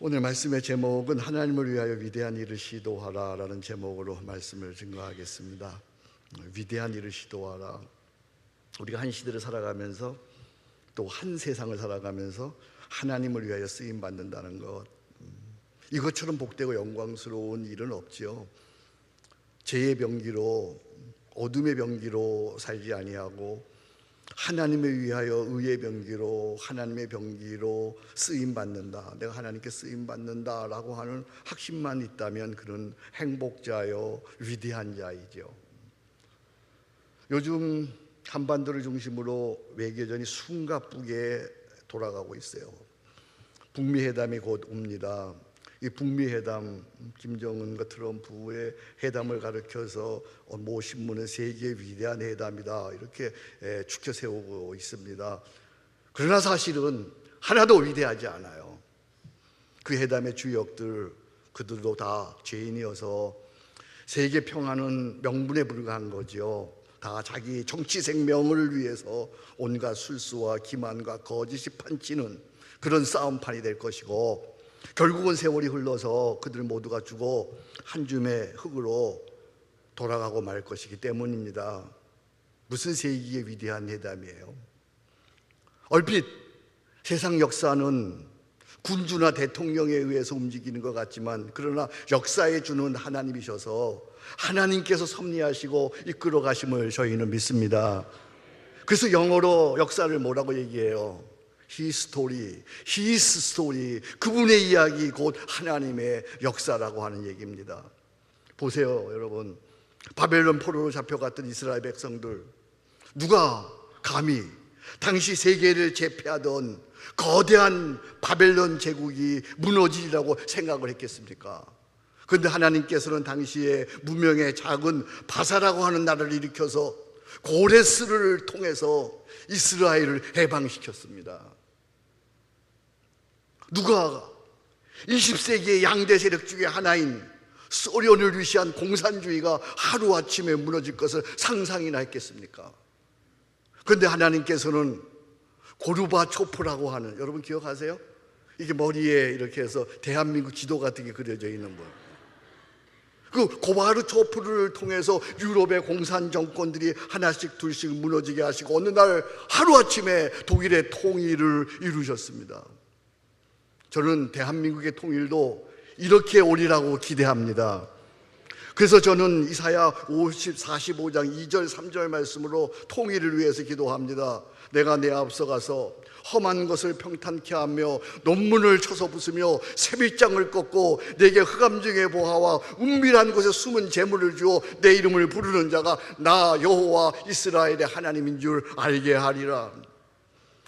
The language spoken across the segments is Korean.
오늘 말씀의 제목은 하나님을 위하여 위대한 일을 시도하라 라는 제목으로 말씀을 증거하겠습니다. 위대한 일을 시도하라. 우리가 한 시대를 살아가면서 또 한 세상을 살아가면서 하나님을 위하여 쓰임받는다는 것, 이것처럼 복되고 영광스러운 일은 없지요. 죄의 병기로, 어둠의 병기로 살지 아니하고 하나님을 위하여 의의 병기로, 하나님의 병기로 쓰임받는다, 내가 하나님께 쓰임받는다 라고 하는 확신만 있다면 그는 행복자요 위대한 자이죠. 요즘 한반도를 중심으로 외교전이 숨가쁘게 돌아가고 있어요. 북미 회담이 곧 옵니다. 이 북미 회담, 김정은과 트럼프의 회담을 가리켜서 모 신문은 세계의 위대한 회담이다 이렇게 추켜 세우고 있습니다. 그러나 사실은 하나도 위대하지 않아요. 그 회담의 주역들, 그들도 다 죄인이어서 세계 평화는 명분에 불과한 거죠. 다 자기 정치 생명을 위해서 온갖 술수와 기만과 거짓이 판치는 그런 싸움판이 될 것이고, 결국은 세월이 흘러서 그들 모두가 죽어 한 줌의 흙으로 돌아가고 말 것이기 때문입니다. 무슨 세기의 위대한 회담이에요? 얼핏 세상 역사는 군주나 대통령에 의해서 움직이는 것 같지만, 그러나 역사에 주는 하나님이셔서 하나님께서 섭리하시고 이끌어 가심을 저희는 믿습니다. 그래서 영어로 역사를 뭐라고 얘기해요? His story, 그분의 이야기 곧 하나님의 역사라고 하는 얘기입니다. 보세요 여러분, 바벨론 포로로 잡혀갔던 이스라엘 백성들, 누가 감히 당시 세계를 제패하던 거대한 바벨론 제국이 무너지리라고 생각을 했겠습니까? 그런데 하나님께서는 당시에 무명의 작은 바사라고 하는 나라를 일으켜서 고레스를 통해서 이스라엘을 해방시켰습니다. 누가 20세기의 양대 세력 중에 하나인 소련을 위시한 공산주의가 하루아침에 무너질 것을 상상이나 했겠습니까? 그런데 하나님께서는 고르바초프라고 하는, 여러분 기억하세요? 이게 머리에 이렇게 해서 대한민국 지도 같은 게 그려져 있는 분, 그 고르바초프를 통해서 유럽의 공산 정권들이 하나씩 둘씩 무너지게 하시고 어느 날 하루아침에 독일의 통일을 이루셨습니다. 저는 대한민국의 통일도 이렇게 오리라고 기대합니다. 그래서 저는 이사야 45장 2절 3절 말씀으로 통일을 위해서 기도합니다. 내가 내 앞서가서 험한 것을 평탄케 하며 논문을 쳐서 부수며 세빛장을 꺾고 내게 흑암중의 보화와 은밀한 곳에 숨은 재물을 주어 내 이름을 부르는 자가 나 여호와 이스라엘의 하나님인 줄 알게 하리라.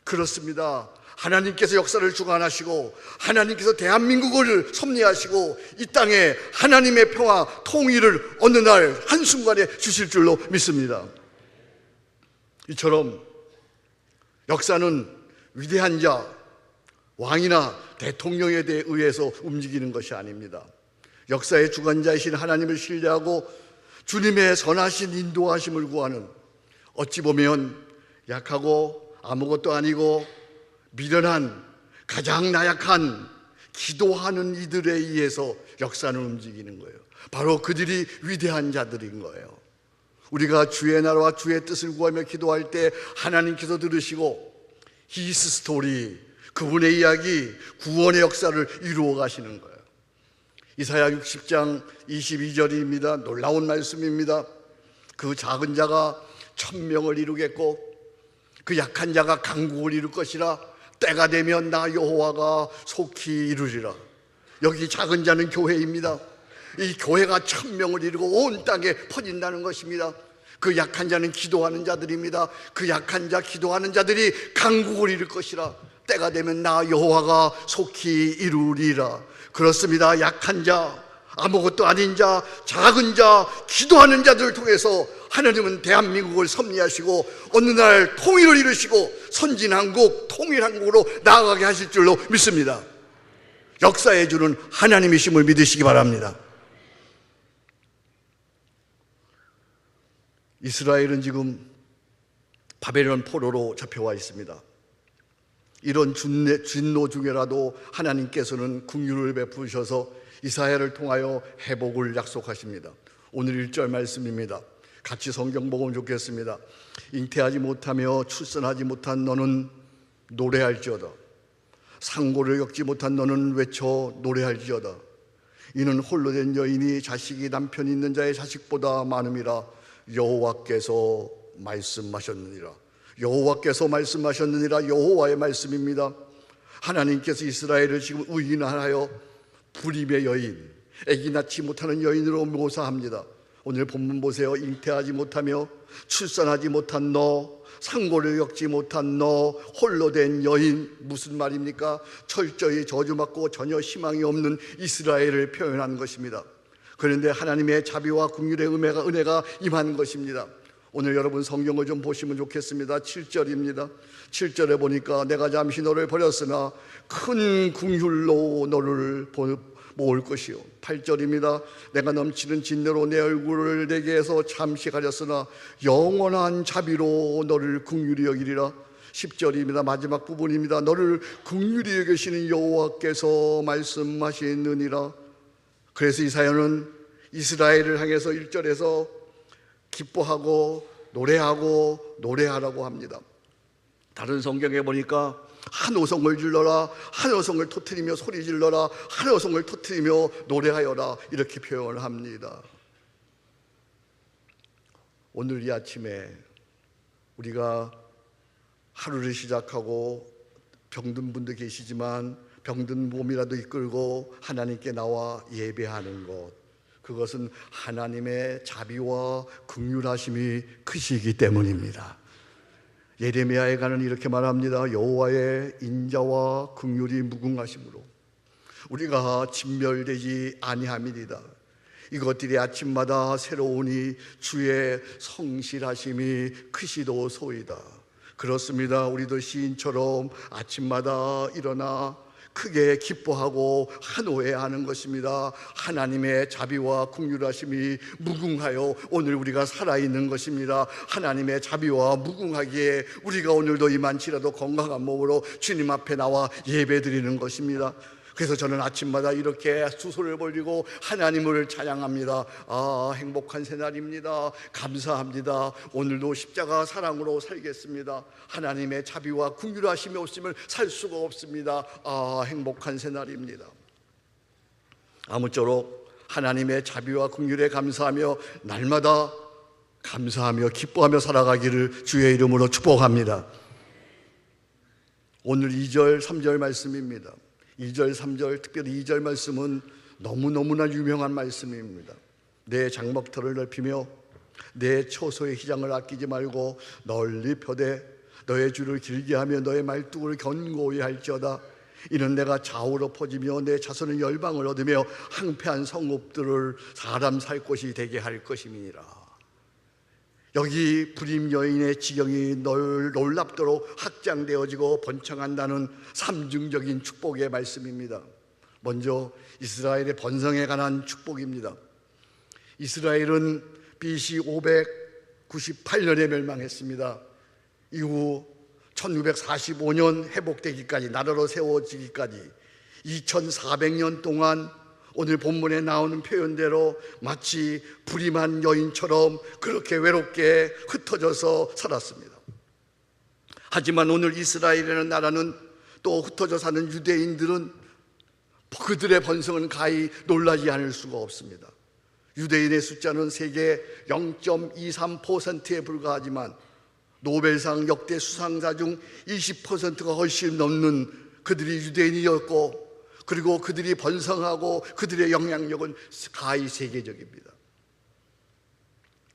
그렇습니다. 하나님께서 역사를 주관하시고 하나님께서 대한민국을 섭리하시고 이 땅에 하나님의 평화, 통일을 어느 날 한순간에 주실 줄로 믿습니다. 이처럼 역사는 위대한 자, 왕이나 대통령에 대해 의해서 움직이는 것이 아닙니다. 역사의 주관자이신 하나님을 신뢰하고 주님의 선하신 인도하심을 구하는, 어찌 보면 약하고 아무것도 아니고 미련한, 가장 나약한 기도하는 이들에 의해서 역사는 움직이는 거예요. 바로 그들이 위대한 자들인 거예요. 우리가 주의 나라와 주의 뜻을 구하며 기도할 때 하나님께서 들으시고 His story, 그분의 이야기, 구원의 역사를 이루어 가시는 거예요. 이사야 60장 22절입니다. 놀라운 말씀입니다. 그 작은 자가 1000명을 이루겠고 그 약한 자가 강국을 이룰 것이라. 때가 되면 나 여호와가 속히 이루리라. 여기 작은 자는 교회입니다. 이 교회가 1000명을 이루고 온 땅에 퍼진다는 것입니다. 그 약한 자는 기도하는 자들입니다. 그 약한 자, 기도하는 자들이 강국을 이룰 것이라. 때가 되면 나 여호와가 속히 이루리라. 그렇습니다. 약한 자, 아무것도 아닌 자, 작은 자, 기도하는 자들을 통해서 하나님은 대한민국을 섭리하시고 어느 날 통일을 이루시고 선진한국, 통일한국으로 나아가게 하실 줄로 믿습니다. 역사해 주는 하나님이심을 믿으시기 바랍니다. 이스라엘은 지금 바벨론 포로로 잡혀와 있습니다. 이런 진노 중에라도 하나님께서는 긍휼을 베푸셔서 이사야를 통하여 회복을 약속하십니다. 오늘 1절 말씀입니다. 같이 성경 보면 좋겠습니다. 잉태하지 못하며 출산하지 못한 너는 노래할지어다. 상고를 겪지 못한 너는 외쳐 노래할지어다. 이는 홀로 된 여인이 자식이 남편이 있는 자의 자식보다 많음이라 여호와께서 말씀하셨느니라. 여호와께서 말씀하셨느니라. 여호와의 말씀입니다. 하나님께서 이스라엘을 지금 의인하여 불임의 여인, 아기 낳지 못하는 여인으로 묘사합니다. 오늘 본문 보세요. 잉태하지 못하며 출산하지 못한 너, 상고를 겪지 못한 너, 홀로 된 여인. 무슨 말입니까? 철저히 저주받고 전혀 희망이 없는 이스라엘을 표현한 것입니다. 그런데 하나님의 자비와 긍휼의 은혜가 임한 것입니다. 오늘 여러분 성경을 좀 보시면 좋겠습니다. 7절입니다. 7절에 보니까 내가 잠시 너를 버렸으나 큰 긍휼로 너를 모을 것이요. 8절입니다. 내가 넘치는 진노로 내 얼굴을 내게서 잠시 가렸으나 영원한 자비로 너를 긍휼히 여기리라. 10절입니다. 마지막 부분입니다. 너를 긍휼히 여기시는 여호와께서 말씀하시느니라. 그래서 이사야는 이스라엘을 향해서 1절에서 기뻐하고 노래하라고 합니다. 다른 성경에 보니까 한 오성을 질러라, 한 오성을 터뜨리며 소리 질러라, 한 오성을 터뜨리며 노래하여라, 이렇게 표현을 합니다. 오늘 이 아침에 우리가 하루를 시작하고 병든 분도 계시지만 병든 몸이라도 이끌고 하나님께 나와 예배하는 것, 그것은 하나님의 자비와 긍휼하심이 크시기 때문입니다. 예레미야에가는 이렇게 말합니다. 여호와의 인자와 긍휼이 무궁하심으로 우리가 진멸되지 아니함이니이다. 이것들이 아침마다 새로우니 주의 성실하심이 크시도소이다. 그렇습니다. 우리도 시인처럼 아침마다 일어나 크게 기뻐하고 환호해하는 것입니다. 하나님의 자비와 긍휼하심이 무궁하여 오늘 우리가 살아있는 것입니다. 하나님의 자비와 무궁하기에 우리가 오늘도 이만치라도 건강한 몸으로 주님 앞에 나와 예배드리는 것입니다. 그래서 저는 아침마다 이렇게 수소를 벌리고 하나님을 찬양합니다. 행복한 새날입니다. 감사합니다. 오늘도 십자가 사랑으로 살겠습니다. 하나님의 자비와 긍휼하심이 없으면 살 수가 없습니다. 행복한 새날입니다. 아무쪼록 하나님의 자비와 긍휼에 감사하며 날마다 감사하며 기뻐하며 살아가기를 주의 이름으로 축복합니다. 오늘 2절 3절 말씀입니다. 2절 3절, 특별히 2절 말씀은 너무너무나 유명한 말씀입니다. 내 장막터를 넓히며 내 처소의 희장을 아끼지 말고 널리 펴되 너의 줄을 길게 하며 너의 말뚝을 견고히 할지어다. 이는 내가 좌우로 퍼지며 내 자손은 열방을 얻으며 항폐한 성읍들을 사람 살 곳이 되게 할 것임이니라. 여기 불임 여인의 지경이 놀랍도록 확장되어지고 번창한다는 삼중적인 축복의 말씀입니다. 먼저 이스라엘의 번성에 관한 축복입니다. 이스라엘은 BC 598년에 멸망했습니다. 이후 1945년 회복되기까지, 나라로 세워지기까지 2400년 동안 오늘 본문에 나오는 표현대로 마치 불임한 여인처럼 그렇게 외롭게 흩어져서 살았습니다. 하지만 오늘 이스라엘이라는 나라는 또 흩어져 사는 유대인들은 그들의 번성은 가히 놀라지 않을 수가 없습니다. 유대인의 숫자는 세계 0.23%에 불과하지만 노벨상 역대 수상자 중 20%가 훨씬 넘는 그들이 유대인이었고, 그리고 그들이 번성하고 그들의 영향력은 가히 세계적입니다.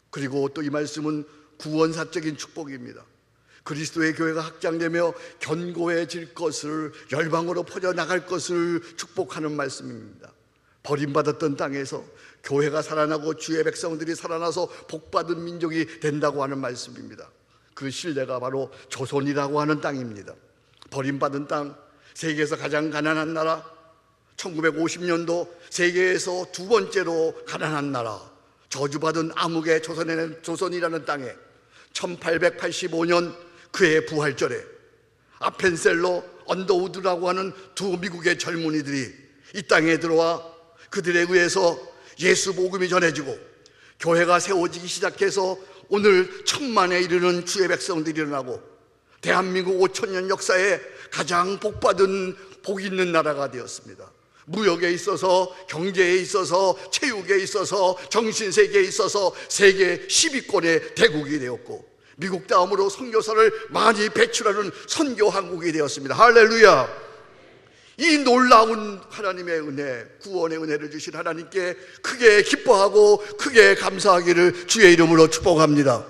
그리고 또 이 말씀은 구원사적인 축복입니다. 그리스도의 교회가 확장되며 견고해질 것을, 열방으로 퍼져나갈 것을 축복하는 말씀입니다. 버림받았던 땅에서 교회가 살아나고 주의 백성들이 살아나서 복받은 민족이 된다고 하는 말씀입니다. 그 신뢰가 바로 조선이라고 하는 땅입니다. 버림받은 땅, 세계에서 가장 가난한 나라, 1950년도 세계에서 두 번째로 가난한 나라, 저주받은 암흑의 조선이라는 땅에 1885년 그의 부활절에 아펜셀로 언더우드라고 하는 두 미국의 젊은이들이 이 땅에 들어와 그들에 의해서 예수 복음이 전해지고 교회가 세워지기 시작해서 오늘 1000만에 이르는 주의 백성들이 일어나고 대한민국 5000년 역사에 가장 복받은 복 있는 나라가 되었습니다. 무역에 있어서, 경제에 있어서, 체육에 있어서, 정신세계에 있어서 세계 10위권의 대국이 되었고 미국 다음으로 선교사를 많이 배출하는 선교 한국이 되었습니다. 할렐루야. 이 놀라운 하나님의 은혜, 구원의 은혜를 주신 하나님께 크게 기뻐하고 크게 감사하기를 주의 이름으로 축복합니다.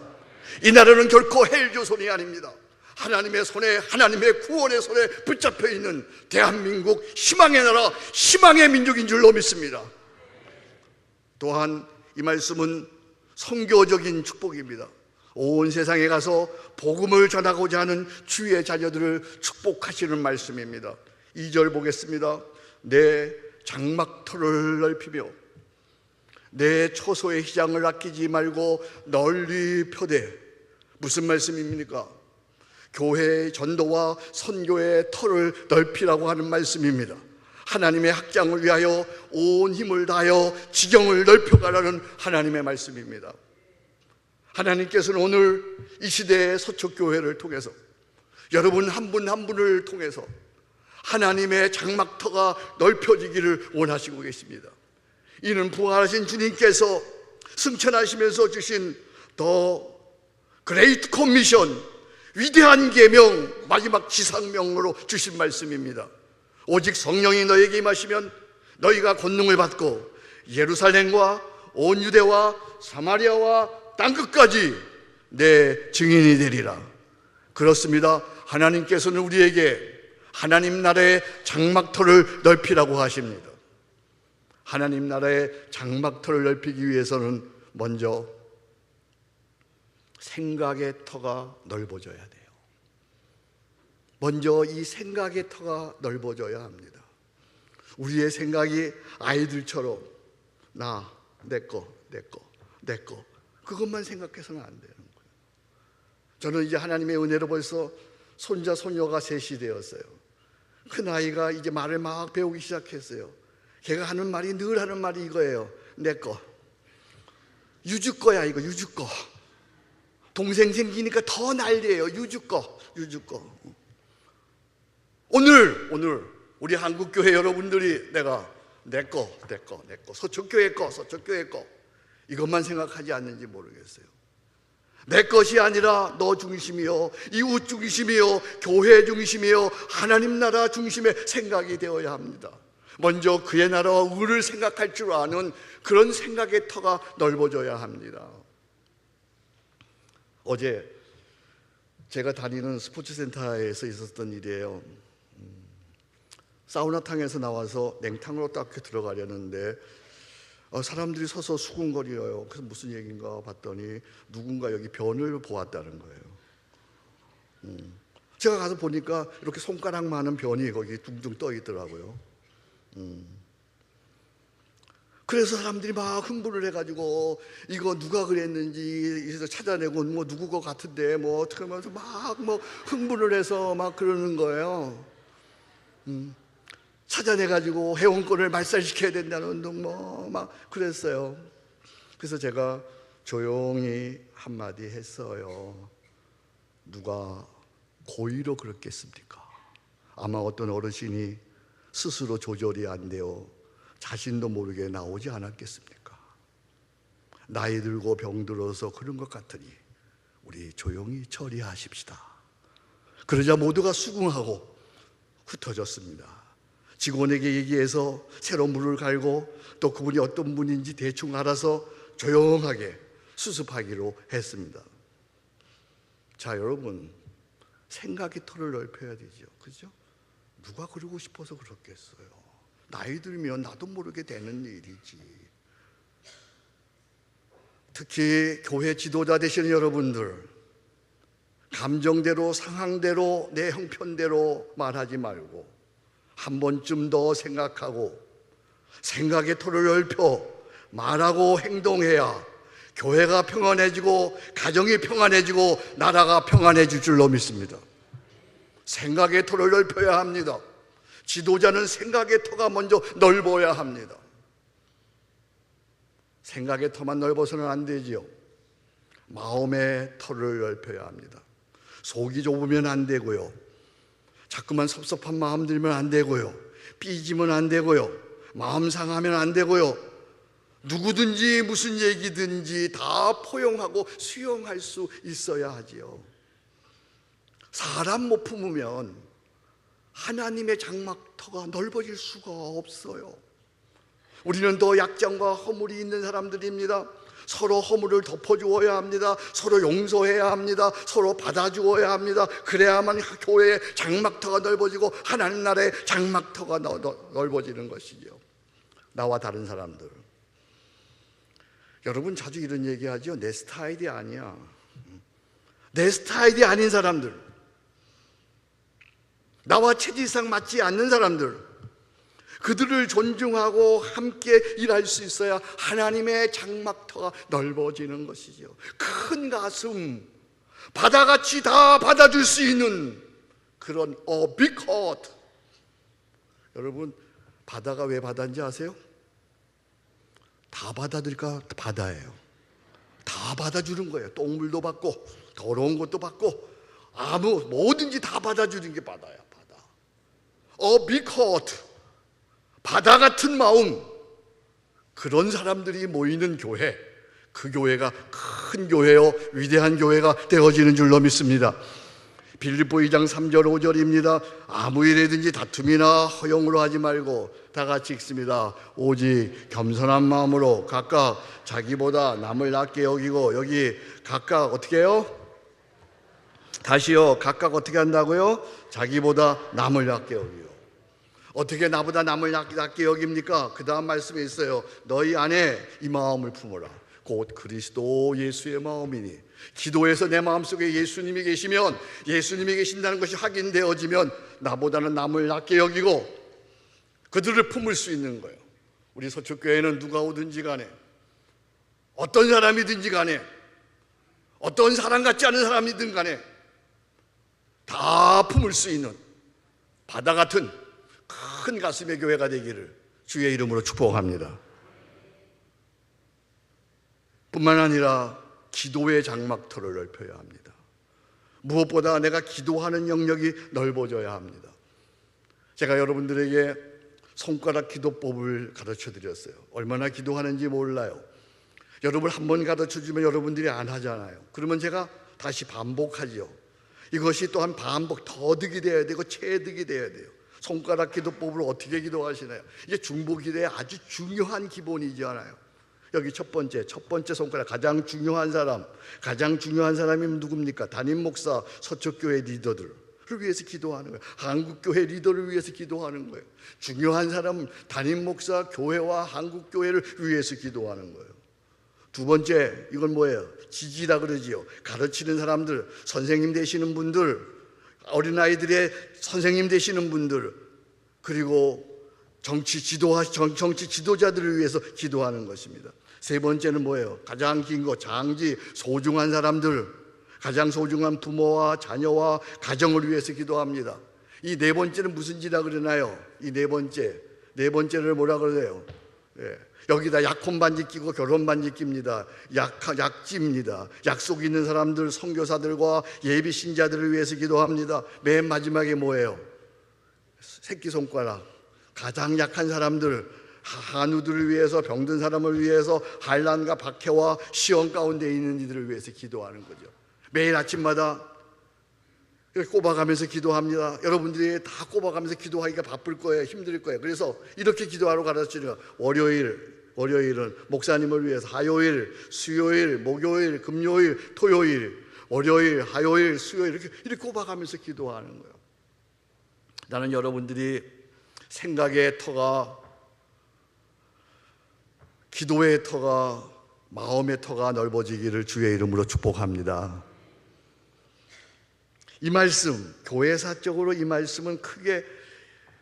이 나라는 결코 헬조선이 아닙니다. 하나님의 손에, 하나님의 구원의 손에 붙잡혀 있는 대한민국 희망의 나라, 희망의 민족인 줄로 믿습니다. 또한 이 말씀은 선교적인 축복입니다. 온 세상에 가서 복음을 전하고자 하는 주의 자녀들을 축복하시는 말씀입니다. 2절 보겠습니다. 내 장막터를 넓히며 내 처소의 희장을 아끼지 말고 널리 펴되. 무슨 말씀입니까? 교회의 전도와 선교의 터를 넓히라고 하는 말씀입니다. 하나님의 확장을 위하여 온 힘을 다하여 지경을 넓혀가라는 하나님의 말씀입니다. 하나님께서는 오늘 이 시대의 서초교회를 통해서 여러분 한 분 한 분을 통해서 하나님의 장막터가 넓혀지기를 원하시고 계십니다. 이는 부활하신 주님께서 승천하시면서 주신 더 그레이트 커미션, 위대한 계명, 마지막 지상명으로 주신 말씀입니다. 오직 성령이 너에게 임하시면 너희가 권능을 받고 예루살렘과 온 유대와 사마리아와 땅끝까지 내 증인이 되리라. 그렇습니다. 하나님께서는 우리에게 하나님 나라의 장막터를 넓히라고 하십니다. 하나님 나라의 장막터를 넓히기 위해서는 먼저 생각의 터가 넓어져야 돼요. 먼저 이 생각의 터가 넓어져야 합니다. 우리의 생각이 아이들처럼 나, 내 거 그것만 생각해서는 안 되는 거예요. 저는 이제 하나님의 은혜로 벌써 손자, 손녀가 셋이 되었어요. 큰 아이가 이제 말을 막 배우기 시작했어요. 걔가 하는 말이 늘 하는 말이 이거예요. 내 거. 유주 거야 이거, 유주 거. 동생 생기니까 더 난리예요. 유주 거. 오늘 우리 한국교회 여러분들이 내가 내 거, 서초교회 거 이것만 생각하지 않는지 모르겠어요. 내 것이 아니라 너 중심이요, 이웃 중심이요, 교회 중심이요, 하나님 나라 중심의 생각이 되어야 합니다. 먼저 그의 나라와 의를 생각할 줄 아는 그런 생각의 터가 넓어져야 합니다. 어제 제가 다니는 스포츠센터에서 있었던 일이에요. 사우나탕에서 나와서 냉탕으로 딱 들어가려는데 사람들이 서서 수군거려요. 그래서 무슨 얘기인가 봤더니 누군가 여기 변을 보았다는 거예요. 제가 가서 보니까 이렇게 손가락만한 변이 거기 둥둥 떠 있더라고요. 그래서 사람들이 막 흥분을 해가지고 이거 누가 그랬는지 찾아내고 뭐 누구 거 같은데 뭐 어떻게 하면서 막 뭐 흥분을 해서 막 그러는 거예요. 찾아내가지고 회원권을 말살시켜야 된다는 운동 뭐 막 그랬어요. 그래서 제가 조용히 한마디 했어요. 누가 고의로 그랬겠습니까? 아마 어떤 어르신이 스스로 조절이 안 되어 자신도 모르게 나오지 않았겠습니까? 나이 들고 병들어서 그런 것 같으니 우리 조용히 처리하십시다. 그러자 모두가 수긍하고 흩어졌습니다. 직원에게 얘기해서 새로 물을 갈고 또 그분이 어떤 분인지 대충 알아서 조용하게 수습하기로 했습니다. 자, 여러분, 생각의 터를 넓혀야 되죠. 그죠? 누가 그러고 싶어서 그렇겠어요. 나이 들면 나도 모르게 되는 일이지. 특히 교회 지도자 되시는 여러분들, 감정대로 상황대로 내 형편대로 말하지 말고 한 번쯤 더 생각하고 생각의 터를 넓혀 말하고 행동해야 교회가 평안해지고 가정이 평안해지고 나라가 평안해질 줄로 믿습니다. 생각의 터를 넓혀야 합니다. 지도자는 생각의 터가 먼저 넓어야 합니다. 생각의 터만 넓어서는 안 되지요. 마음의 터를 넓혀야 합니다. 속이 좁으면 안 되고요. 자꾸만 섭섭한 마음 들면 안 되고요. 삐지면 안 되고요. 마음 상하면 안 되고요. 누구든지 무슨 얘기든지 다 포용하고 수용할 수 있어야 하지요. 사람 못 품으면 하나님의 장막터가 넓어질 수가 없어요. 우리는 더 약점과 허물이 있는 사람들입니다. 서로 허물을 덮어주어야 합니다. 서로 용서해야 합니다. 서로 받아주어야 합니다. 그래야만 교회의 장막터가 넓어지고 하나님 나라의 장막터가 넓어지는 것이죠. 나와 다른 사람들. 여러분 자주 이런 얘기하죠. 내 스타일이 아니야. 내 스타일이 아닌 사람들, 나와 체질상 맞지 않는 사람들, 그들을 존중하고 함께 일할 수 있어야 하나님의 장막터가 넓어지는 것이죠. 큰 가슴, 바다같이 다 받아줄 수 있는 그런 big heart. 여러분, 바다가 왜 바다인지 아세요? 다 받아들일까? 바다예요. 다 받아주는 거예요. 똥물도 받고 더러운 것도 받고 뭐든지 다 받아주는 게 바다야. 바다. big heart. 바다 같은 마음. 그런 사람들이 모이는 교회, 그 교회가 큰 교회요 위대한 교회가 되어지는 줄로 믿습니다. 빌립보 2장 3절 5절입니다. 아무 일이든지 다툼이나 허용으로 하지 말고 다 같이 읽습니다. 오직 겸손한 마음으로 각각 자기보다 남을 낮게 여기고, 여기 각각 어떻게 해요? 다시요. 각각 어떻게 한다고요? 자기보다 남을 낮게 여기고. 어떻게 나보다 남을 낮게 여깁니까? 그 다음 말씀에 있어요. 너희 안에 이 마음을 품어라. 곧 그리스도 예수의 마음이니. 기도에서 내 마음속에 예수님이 계시면, 예수님이 계신다는 것이 확인되어지면 나보다는 남을 낮게 여기고 그들을 품을 수 있는 거예요. 우리 서초교회는 누가 오든지 간에, 어떤 사람이든지 간에, 어떤 사람 같지 않은 사람이든 간에 다 품을 수 있는 바다 같은 큰 가슴의 교회가 되기를 주의 이름으로 축복합니다. 뿐만 아니라 기도의 장막터를 넓혀야 합니다. 무엇보다 내가 기도하는 영역이 넓어져야 합니다. 제가 여러분들에게 손가락 기도법을 가르쳐 드렸어요. 얼마나 기도하는지 몰라요. 여러분 한 번 가르쳐 주면 여러분들이 안 하잖아요. 그러면 제가 다시 반복하죠. 이것이 또한 반복, 더득이 돼야 되고 체득이 돼야 돼요. 손가락 기도법으로 어떻게 기도하시나요? 이게 중보 기도의 아주 중요한 기본이잖아요. 여기 첫 번째 손가락, 가장 중요한 사람이 누굽니까? 담임 목사, 서초교회 리더들을 위해서 기도하는 거예요. 한국교회 리더를 위해서 기도하는 거예요. 중요한 사람은 담임 목사, 교회와 한국교회를 위해서 기도하는 거예요. 두 번째, 이건 뭐예요? 지지라 그러지요. 가르치는 사람들, 선생님 되시는 분들, 어린아이들의 선생님 되시는 분들, 그리고 정치 지도자들을 위해서 기도하는 것입니다. 세 번째는 뭐예요? 가장 긴 거, 장지, 소중한 사람들, 가장 소중한 부모와 자녀와 가정을 위해서 기도합니다. 이 네 번째는 무슨 지라 그러나요? 이 네 번째를 뭐라 그러세요? 여기다 약혼 반지 끼고 결혼 반지 낍니다. 약지입니다. 약속 있는 사람들, 선교사들과 예비 신자들을 위해서 기도합니다. 맨 마지막에 뭐예요? 새끼손가락. 가장 약한 사람들, 한우들을 위해서, 병든 사람을 위해서, 환난과 박해와 시험 가운데 있는 이들을 위해서 기도하는 거죠. 매일 아침마다 꼽아가면서 기도합니다. 여러분들이 다 꼽아가면서 기도하기가 바쁠 거예요. 힘들 거예요. 그래서 이렇게 기도하러 가르치는 거예요. 월요일은 목사님을 위해서, 화요일, 수요일, 목요일, 금요일, 토요일, 월요일, 화요일, 수요일 이렇게 꼽아가면서 기도하는 거예요. 나는 여러분들이 생각의 터가, 기도의 터가, 마음의 터가 넓어지기를 주의 이름으로 축복합니다. 이 말씀, 교회사적으로 이 말씀은 크게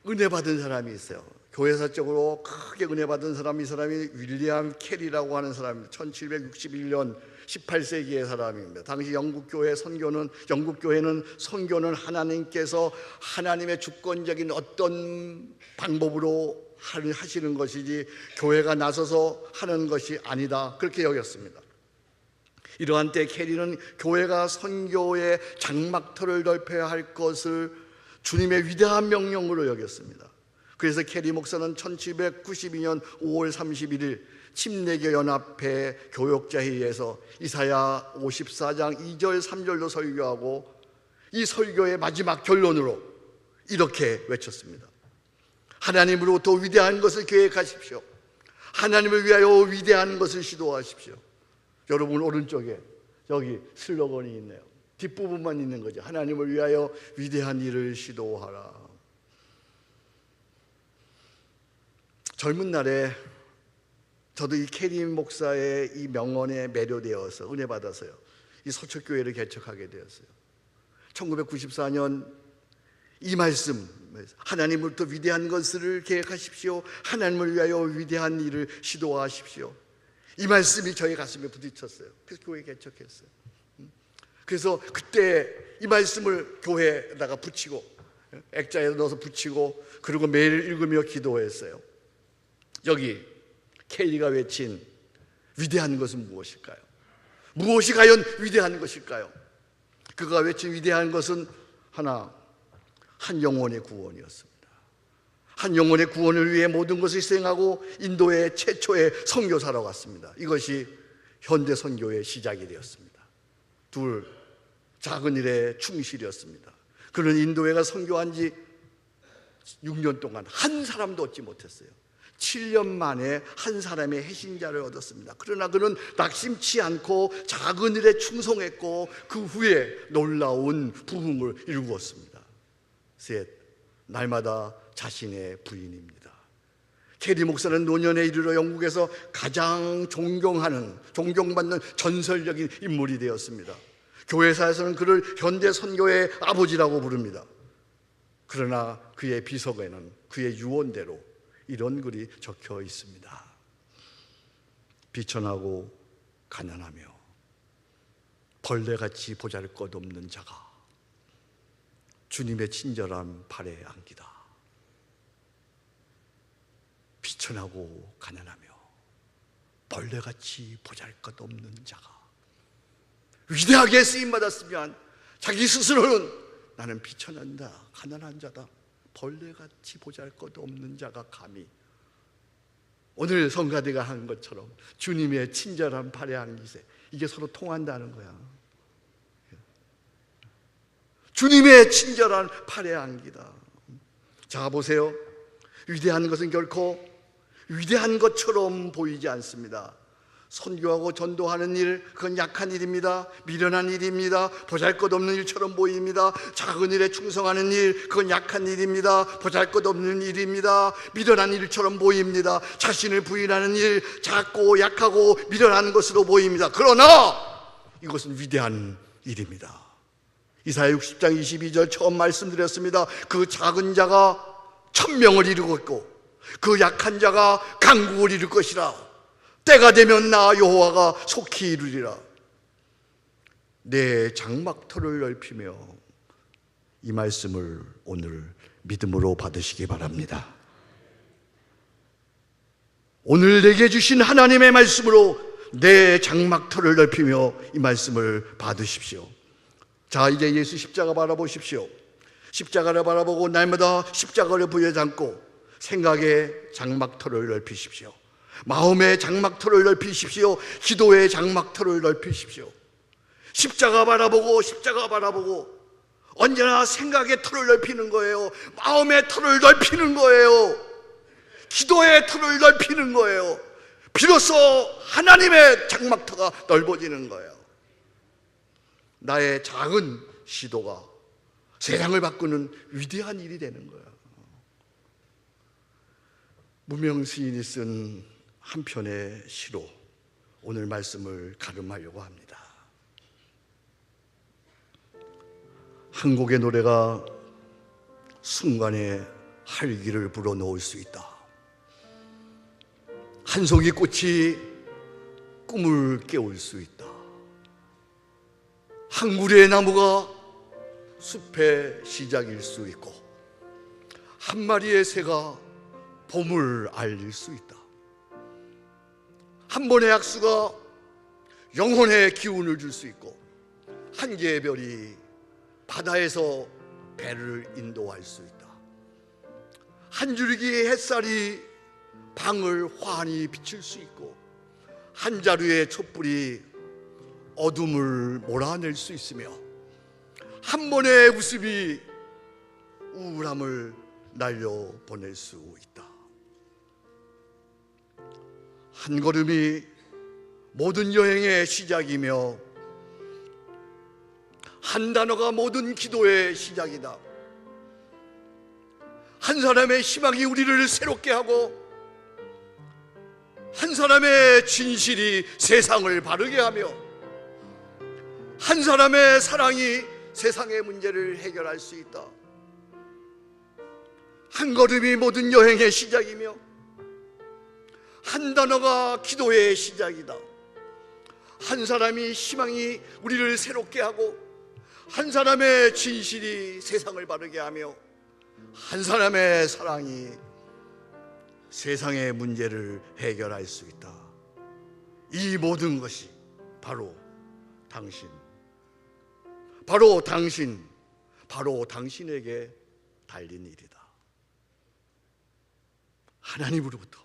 은혜 받은 사람이 있어요. 교회사적으로 크게 은혜 받은 사람이, 이 사람이 윌리엄 캐리라고 하는 사람입니다. 1761년 18세기의 사람입니다. 당시 영국교회는 선교는 하나님께서 하나님의 주권적인 어떤 방법으로 하시는 것이지 교회가 나서서 하는 것이 아니다, 그렇게 여겼습니다. 이러한 때 캐리는 교회가 선교의 장막터를 넓혀야 할 것을 주님의 위대한 명령으로 여겼습니다. 그래서 캐리 목사는 1792년 5월 31일 침례교 연합회 교역자회의에서 이사야 54장 2절 3절로 설교하고, 이 설교의 마지막 결론으로 이렇게 외쳤습니다. 하나님으로부터 위대한 것을 계획하십시오. 하나님을 위하여 위대한 것을 시도하십시오. 여러분 오른쪽에 여기 슬로건이 있네요. 뒷부분만 있는 거죠. 하나님을 위하여 위대한 일을 시도하라. 젊은 날에 저도 이 캐리 목사의 이 명언에 매료되어서 은혜 받아서요, 이 서초교회를 개척하게 되었어요. 1994년 이 말씀, 하나님으로부터 위대한 것을 계획하십시오. 하나님을 위하여 위대한 일을 시도하십시오. 이 말씀이 저희 가슴에 부딪혔어요. 그래서 교회 개척했어요. 그래서 그때 이 말씀을 교회에다가 붙이고, 액자에 넣어서 붙이고, 그리고 매일 읽으며 기도했어요. 여기 케이리가 외친 위대한 것은 무엇일까요? 무엇이 과연 위대한 것일까요? 그가 외친 위대한 것은 한 영혼의 구원이었습니다. 한 영혼의 구원을 위해 모든 것을 희생하고 인도의 최초의 선교사로 갔습니다. 이것이 현대 선교의 시작이 되었습니다. 둘, 작은 일에 충실이었습니다. 그는 인도에가 선교한 지 6년 동안 한 사람도 얻지 못했어요. 7년 만에 한 사람의 해신자를 얻었습니다. 그러나 그는 낙심치 않고 작은 일에 충성했고 그 후에 놀라운 부흥을 이루었습니다. 셋, 날마다 자신의 부인입니다. 캐리 목사는 노년에 이르러 영국에서 가장 존경받는 전설적인 인물이 되었습니다. 교회사에서는 그를 현대 선교의 아버지라고 부릅니다. 그러나 그의 비석에는 그의 유언대로 이런 글이 적혀 있습니다. 비천하고 가난하며 벌레같이 보잘것없는 자가 주님의 친절한 발에 안기다. 비천하고 가난하며 벌레같이 보잘것없는 자가 위대하게 쓰임받았으면 자기 스스로는 나는 비천한다, 가난한 자다, 벌레같이 보잘것없는 자가 감히 오늘 성가대가 한 것처럼 주님의 친절한 발에 안기세, 이게 서로 통한다는 거야. 주님의 친절한 팔에 안기다. 자, 보세요. 위대한 것은 결코 위대한 것처럼 보이지 않습니다. 선교하고 전도하는 일, 그건 약한 일입니다. 미련한 일입니다. 보잘것없는 일처럼 보입니다. 작은 일에 충성하는 일, 그건 약한 일입니다. 보잘것없는 일입니다. 미련한 일처럼 보입니다. 자신을 부인하는 일, 작고 약하고 미련한 것으로 보입니다. 그러나 이것은 위대한 일입니다. 이사야 60장 22절 처음 말씀드렸습니다. 그 작은 자가 1000명을 이루었고 그 약한 자가 강국을 이룰 것이라. 때가 되면 나 여호와가 속히 이루리라. 내 장막터를 넓히며, 이 말씀을 오늘 믿음으로 받으시기 바랍니다. 오늘 내게 주신 하나님의 말씀으로 내 장막터를 넓히며 이 말씀을 받으십시오. 자, 이제 예수 십자가 바라보십시오. 십자가를 바라보고 날마다 십자가를 부여잡고 생각의 장막터를 넓히십시오. 마음의 장막터를 넓히십시오. 기도의 장막터를 넓히십시오. 십자가 바라보고 언제나 생각의 터를 넓히는 거예요. 마음의 터를 넓히는 거예요. 기도의 터를 넓히는 거예요. 비로소 하나님의 장막터가 넓어지는 거예요. 나의 작은 시도가 세상을 바꾸는 위대한 일이 되는 거예요. 무명 시인이 쓴 한 편의 시로 오늘 말씀을 가름하려고 합니다. 한 곡의 노래가 순간에 활기를 불어넣을 수 있다. 한 송이 꽃이 꿈을 깨울 수 있다. 한 그루의 나무가 숲의 시작일 수 있고, 한 마리의 새가 봄을 알릴 수 있다. 한 번의 약수가 영혼의 기운을 줄 수 있고, 한 개의 별이 바다에서 배를 인도할 수 있다. 한 줄기 햇살이 방을 환히 비칠 수 있고, 한 자루의 촛불이 어둠을 몰아낼 수 있으며, 한 번의 웃음이 우울함을 날려보낼 수 있다. 한 걸음이 모든 여행의 시작이며, 한 단어가 모든 기도의 시작이다. 한 사람의 희망이 우리를 새롭게 하고, 한 사람의 진실이 세상을 바르게 하며, 한 사람의 사랑이 세상의 문제를 해결할 수 있다. 한 걸음이 모든 여행의 시작이며, 한 단어가 기도의 시작이다. 한 사람이 희망이 우리를 새롭게 하고, 한 사람의 진실이 세상을 바르게 하며, 한 사람의 사랑이 세상의 문제를 해결할 수 있다. 이 모든 것이 바로 당신, 바로 당신, 바로 당신에게 달린 일이다. 하나님으로부터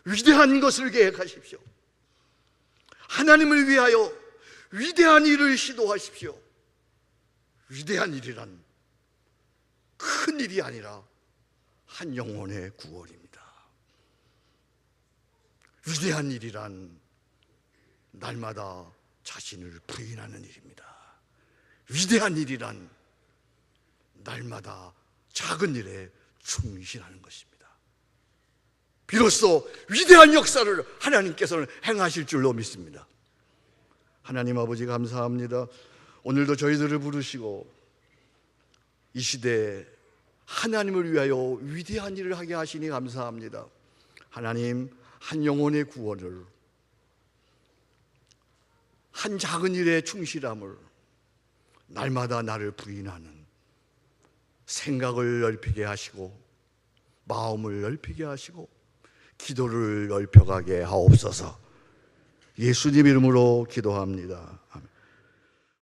위대한 것을 계획하십시오. 하나님을 위하여 위대한 일을 시도하십시오. 위대한 일이란 큰 일이 아니라 한 영혼의 구원입니다. 위대한 일이란 날마다 자신을 부인하는 일입니다. 위대한 일이란 날마다 작은 일에 충실하는 것입니다. 비로소 위대한 역사를 하나님께서는 행하실 줄로 믿습니다. 하나님 아버지 감사합니다. 오늘도 저희들을 부르시고 이 시대에 하나님을 위하여 위대한 일을 하게 하시니 감사합니다. 하나님, 한 영혼의 구원을, 한 작은 일에 충실함을, 날마다 나를 부인하는 생각을 넓히게 하시고, 마음을 넓히게 하시고, 기도를 넓혀가게 하옵소서. 예수님 이름으로 기도합니다. 아멘.